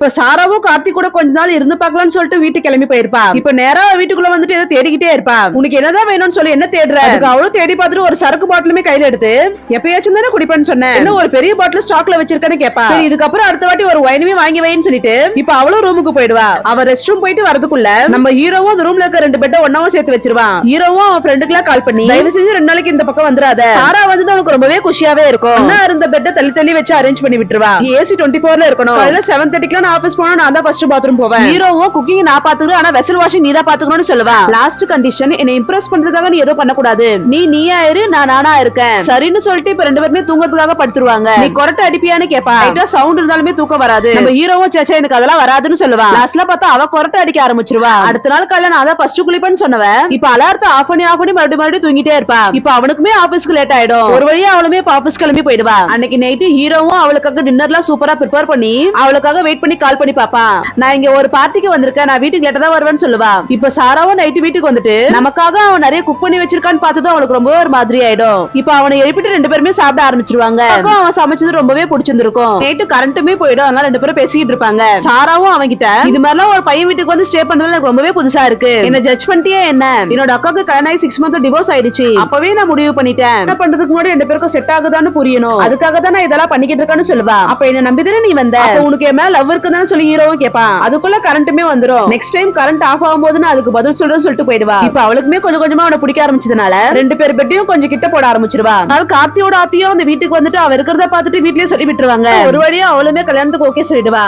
இப்ப சாராவும் கார்த்திக் கூட கொஞ்ச நாள் இருந்து பாக்கலாம்னு சொல்லிட்டு வீட்டுக்கு கிளம்பி போயிருப்பா. இப்ப நேரா வீட்டுக்குள்ள வந்துட்டு ஏதோ தேடிக்கிட்டே இருப்பா. உனக்கு என்னதான் வேணும்னு சொல்லி என்ன தேடுற? அவளும் தேடி பார்த்துட்டு ஒரு சரக்கு பாட்டிலுமே கையில எடுத்து எப்பயாச்சும் தானே குடிப்பேன்னு சொன்னேன், என்ன ஒரு பெரிய பாட்டில் ஸ்டாக்ல வச்சிருக்கேன்னு கேப்பா. சரி இதுக்கப்புறம் அடுத்த வாட்டி ஒரு வைனுமே வாங்கி வைன்னு சொல்லிட்டு இப்ப அவளும் ரூமுக்கு போயிடுவா. அவ ரெஸ்ட் ரூம் போயிட்டு வரதுக்குள்ள நம்ம ஹீரோவும் அந்த ரூம்ல இருக்க 2 பெட்ட ஒன்னாவும் சேர்த்து வச்சிருவான். ஹீரோவும் அவன் ஃப்ரெண்டுக்குலாம் கால் பண்ணி தயவு செஞ்சு 2 நாளைக்கு இந்த பக்கம் வந்துடாத. சாரா வந்து அவனுக்கு ரொம்பவே குஷியாவே இருக்கும். அண்ணா இருந்த பெட்ட தள்ளி தள்ளி வச்சு அரேஞ்ச் பண்ணி விட்டுருவா. ஏசி 24ல இருக்கணும். காலையில 7:30க்கு நான் ஆபீஸ் போனா நான் தான் ஃபர்ஸ்ட் பாத்ரூம் போவேன். ஹீரோவும் குக்கிங் நான் பாத்துக்கிறேன், ஆனா வெசல் வாஷிங் நீ தான் பாத்துக்கணும்னு சொல்லுவா. லாஸ்ட் கண்டிஷன், என்ன இம்ப்ரெஸ் பண்றதுக்காக நீ ஏதோ பண்ண கூடாது. நீயா இரு, நான் நானா இருக்கேன். சரின்னு சொல்லிட்டு இப்ப 2 பேருமே தூங்கறதுக்காக படுத்துருவாங்க. நீ கொரட்டை அடிப்பியான்னு கேப்பா. லைட்டா சவுண்ட் இருந்தாலுமே தூக்கம் வராது. நம்ம ஹீரோவும் சேச்சா எனக்கு அதெல்லாம் வராதுன்னு சொல்லுவா. லாஸ்ட்ல பார்த்தா அவ கொரட்டை அடிக்க ஆரம்பிச்சிருவா. அடுத்த நாள் காலையில நான் தான் ஃபர்ஸ்ட் குளிப்பேன்னு சொன்னவ இப்ப அலாரத்தை ஆஃப் பண்ணி மறுபடியும் தூங்கிட்டே இருப்பா. இப்ப அவனுக்குமே ஆபீஸ்க்கு லேட் ஆயிடும். ஒரு வழியா அவளுமே ஆபீஸ் கிளம்பி போயிடுவா. அன்னைக்கு நைட்டு ஹீரோவும் அவளுக்காக டின்னர்லாம் சூப்பரா ப்ரிப்பேர் பண்ணி அவளுக்காக வெயிட் பண்ணி கால் பண்ணி பாப்பா. நான் இங்க ஒரு பார்ட்டிக்கு வந்திருக்கேன், நான் வீட்டுக்கு லேட்டா தான் வருவேன்னு சொல்லுவா. இப்ப சாராவும் நைட்டு வீட்டுக்கு வந்துட்டு நமக்காக அவன் நிறைய குக் பண்ணி வச்சிருக்கான்னு பார்த்ததும் அவளுக்கு ரொம்ப ஒரு மாதிரி ஆயிடும். இப்ப அவனை எழுப்பிட்டு 2 பேருமே சாப்பிட ஆரம்பிச்சிருவாங்க. அவன் சமைச்சது ரொம்பவே பிடிச்சிருக்கும். நைட்டு கரண்ட்டுமே போயிடும். அதனால 2 பேரும் பேசிக்கிட்டு இருப்பாங்க. சாராவும் அவங்கிட்ட இது மாதிரிலாம் ஒரு பையன் வீட்டுக்கு வந்து ஸ்டே பண்றது எனக்கு ரொம்பவே புதுசா இருக்கு, என்ன ஜட்ஜ் பண்ணிட்டியே என்ன? என்னோட அக்காவுக்கு கல்யாணம் ஆகி 6 மந்த் டிவோர்ஸ் ஆயிடுச்சு. அப்பவே நான் முடிவு பண்ணிட்டேன், என்ன பண்றதுக்கு முன்னாடி 2 பேருக்கும் செட் ஆகுதான்னு புரியணும், அதுக்காக தான் நான் இதெல்லாம் பண்ணிக்கிட்டு இருக்கேன்னு சொல்லுவா. அப்ப என்ன நம்பிதானே நீ வந்த, உனக்கு என் மேல லவ் இருக்குன்னு சொல்லி ஹீரோவும் கேட்பான். அதுக்குள்ள கரண்ட்டுமே வந்துரும். நெக்ஸ்ட் டைம் கரண்ட் ஆஃப் ஆகும்போது நான் அதுக்கு பதில் சொல்றேன்னு சொல்லிட்டு போயிடுவா. இப்ப அவளுக்குமே கொஞ்சம் கொஞ்சமா அவனை பிடிக்க ஆரம்பிச்சதுனால 2 பேர் பெட்டையும் கொஞ்சம் கிட்ட போட ஆரம்பிச்சிருவா. அதனால கார்த்தியோட ஆத்தியும் அந்த வீட்டுக்கு வந்துட்டு அவ இருக்கிறத பார்த்துட்டு வீட்லயே சொல்லி விட்டுருவாங்க. ஒரு வழியா அவளுமே கல்யாணத்துக்கு ஓகே சொல்லிடுவா.